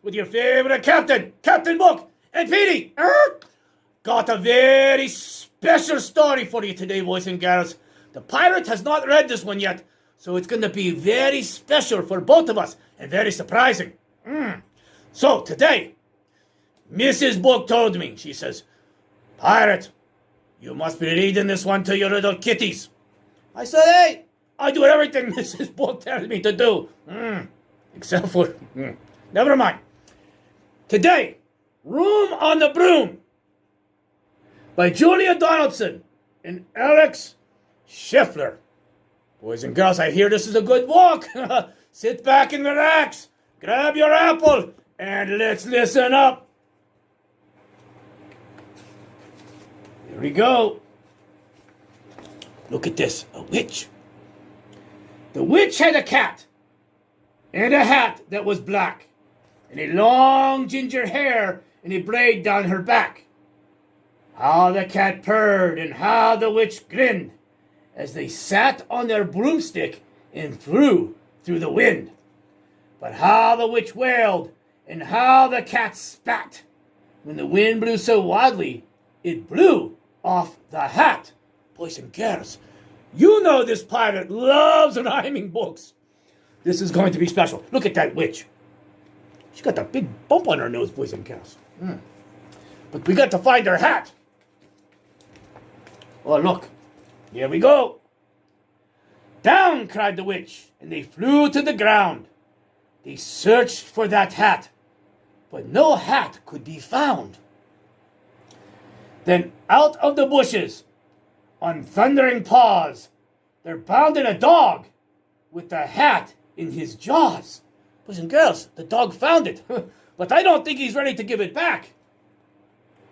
with your favorite captain, Captain Book, and Petey. Got a very special story for you today, boys and girls. The pirate has not read this one yet, so it's going to be very special for both of us and very surprising. So today, Mrs. Book told me, she says, "Pirate, you must be reading this one to your little kitties." I said, "Hey, I do everything Mrs. Book tells me to do. Except for, never mind. Today, Room on the Broom by Julia Donaldson and Axel Scheffler. Boys and girls, I hear this is a good walk. Sit back and relax. Grab your apple and let's listen up. Here we go. Look at this, a witch. The witch had a cat and a hat that was black and a long ginger hair and a braid down her back. How the cat purred and how the witch grinned as they sat on their broomstick and flew through the wind. But how the witch wailed and how the cat spat when the wind blew so wildly it blew off the hat. Boys and girls, you know this pirate loves rhyming books. This is going to be special. Look at that witch. She's got that big bump on her nose, boys and girls. But we got to find her hat. Oh, look. Here we go. "Down!" cried the witch, and they flew to the ground. They searched for that hat, but no hat could be found. Then out of the bushes, on thundering paws, there bounded a dog with the hat in his jaws. Boys and girls, the dog found it, but I don't think he's ready to give it back.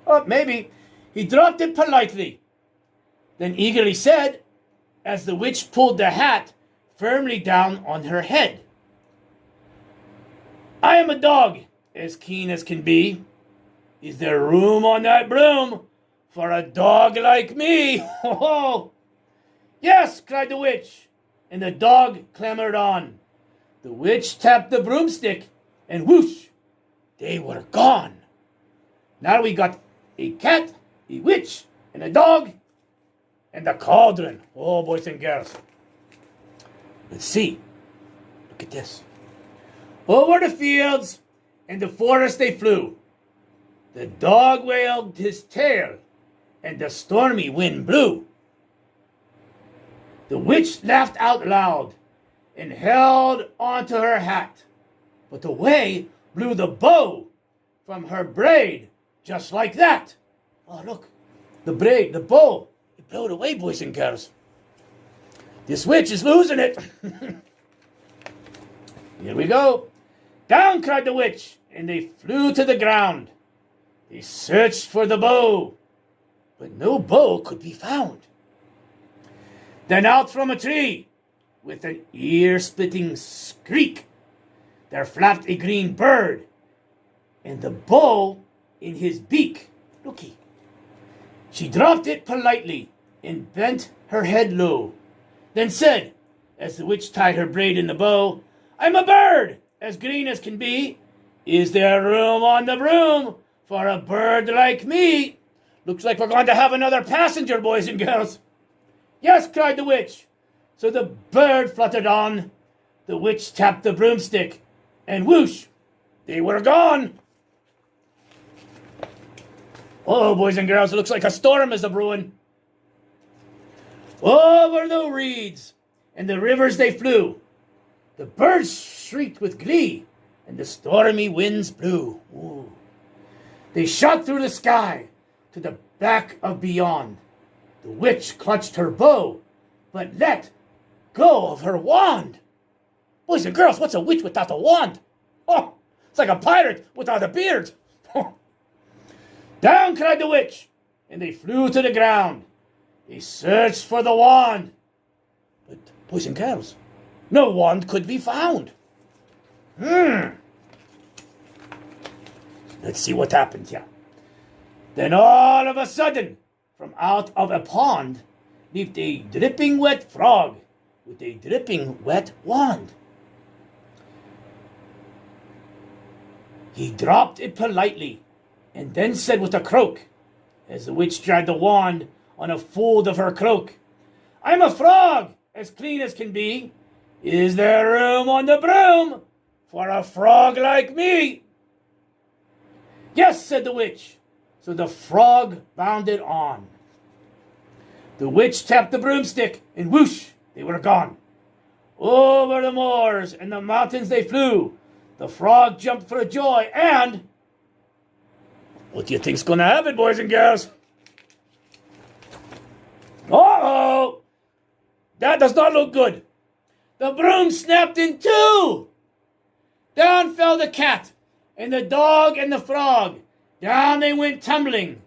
Or maybe he dropped it politely, then eagerly said, as the witch pulled the hat firmly down on her head, "I am a dog, as keen as can be. Is there room on that broom for a dog like me?" "Oh, yes," cried the witch, and the dog clambered on. The witch tapped the broomstick, and whoosh, they were gone. Now we got a cat, a witch, and a dog, and a cauldron. Oh, boys and girls. Let's see. Look at this. Over the fields and the forest they flew. The dog wagged his tail, and the stormy wind blew. The witch laughed out loud and held onto her hat, but away blew the bow from her braid, just like that. Oh, look, the braid, the bow, it blew away, boys and girls. This witch is losing it. Here we go. "Down!" cried the witch, and they flew to the ground. They searched for the bow, but no bow could be found. Then out from a tree, with an ear-splitting squeak, there flapped a green bird, and the bow in his beak. Looky. She dropped it politely and bent her head low, then said, as the witch tied her braid in the bow, "I'm a bird, as green as can be. Is there room on the broom for a bird like me?" Looks like we're going to have another passenger, boys and girls. "Yes," cried the witch. So the bird fluttered on. The witch tapped the broomstick, and whoosh, they were gone. Oh, boys and girls, it looks like a storm is a-brewing. Over the reeds and the rivers they flew. The birds shrieked with glee, and the stormy winds blew. Ooh. They shot through the sky to the back of beyond. The witch clutched her bow, but let go of her wand. Boys and girls, what's a witch without a wand? Oh, it's like a pirate without a beard. "Down!" cried the witch, and they flew to the ground. They searched for the wand, but, boys and girls, no wand could be found. Let's see what happened here. Then all of a sudden, from out of a pond, leaped a dripping wet frog with a dripping wet wand. He dropped it politely, and then said with a croak, as the witch dragged the wand on a fold of her cloak, I'm a frog, as clean as can be. Is there room on the broom for a frog like me? Yes, said the witch. So the frog bounded on. The witch tapped the broomstick, and whoosh, they were gone. Over the moors and the mountains they flew. The frog jumped for joy, and what do you think's going to happen, boys and girls? Uh-oh! That does not look good. The broom snapped in two. Down fell the cat, and the dog and the frog. Down they went tumbling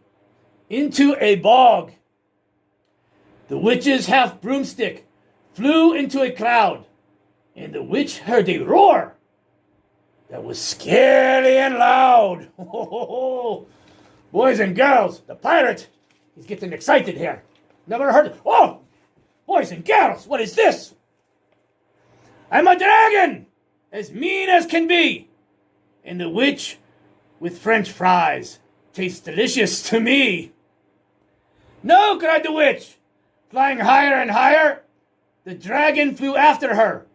into a bog. The witch's half broomstick flew into a cloud, and the witch heard a roar that was scary and loud. Boys and girls, the pirate, he's getting excited here. Never heard it. Oh, boys and girls, what is this? I'm a dragon, as mean as can be. And the witch with French fries tastes delicious to me. No, cried the witch, flying higher and higher. The dragon flew after her,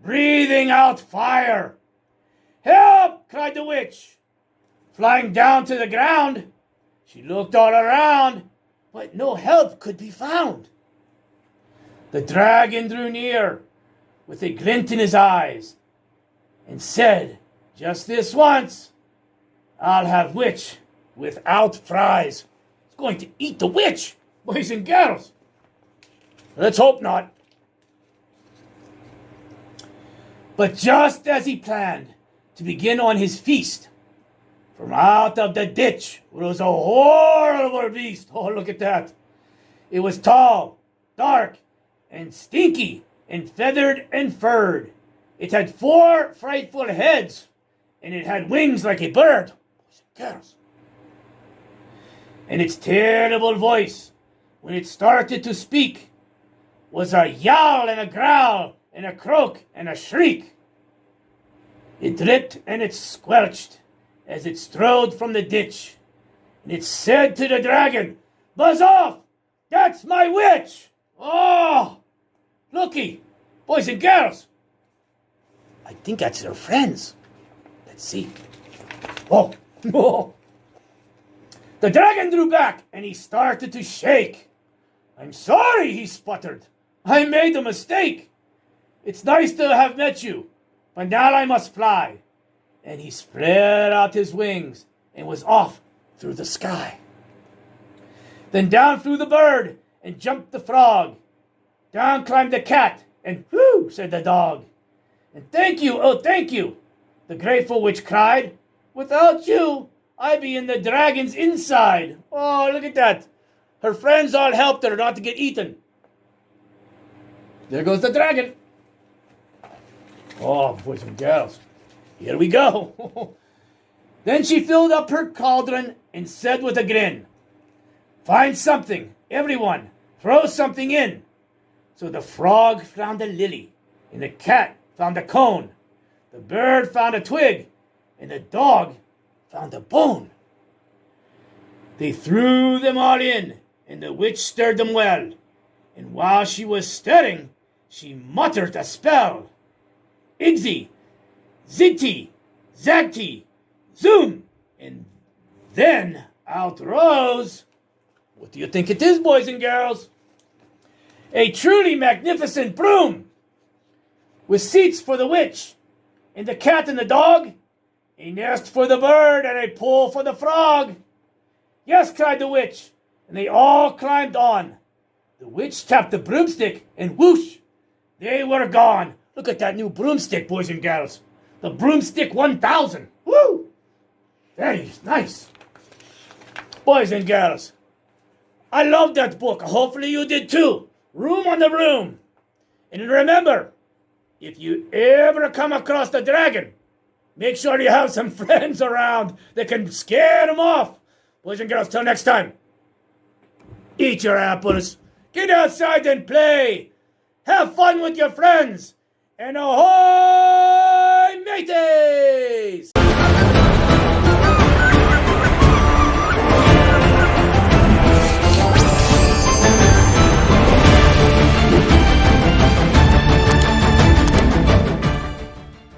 breathing out fire. Help, cried the witch, flying down to the ground. She looked all around, but no help could be found. The dragon drew near with a glint in his eyes and said, just this once, I'll have witch without fries. It's going to eat the witch, boys and girls. Let's hope not. But just as he planned to begin on his feast, from out of the ditch rose a horrible beast. Oh, look at that. It was tall, dark, and stinky, and feathered and furred. It had 4 frightful heads, and it had wings like a bird. Girls. And its terrible voice, when it started to speak, was a yowl and a growl and a croak and a shriek. It dripped and it squelched as it strode from the ditch, and it said to the dragon, buzz off, that's my witch. Oh, looky, boys and girls. I think that's their friends. Let's see. Oh, oh. The dragon drew back, and he started to shake. I'm sorry, he sputtered. I made a mistake. It's nice to have met you, but now I must fly. And he spread out his wings and was off through the sky. Then down flew the bird and jumped the frog. Down climbed the cat, and whoo, said the dog. And thank you, oh thank you, the grateful witch cried. Without you, I'd be in the dragon's inside. Oh, look at that. Her friends all helped her not to get eaten. There goes the dragon. Oh, boys and girls, here we go. Then she filled up her cauldron and said with a grin, find something, everyone, throw something in. So the frog found a lily, and the cat found a cone, the bird found a twig, and the dog found a bone. They threw them all in, and the witch stirred them well. And while she was stirring, she muttered a spell. Igsy, zigty, zagty, zoom, and then out rose, what do you think it is, boys and girls? A truly magnificent broom, with seats for the witch, and the cat and the dog, a nest for the bird, and a pole for the frog. Yes, cried the witch, and they all climbed on. The witch tapped the broomstick, and whoosh, they were gone. Look at that new broomstick, boys and girls. The Broomstick 1000. Woo! Very nice. Boys and girls, I love that book. Hopefully you did too. Room on the Broom. And remember, if you ever come across the dragon, make sure you have some friends around that can scare them off. Boys and girls, till next time, eat your apples, get outside and play, have fun with your friends, and ahoy, matey!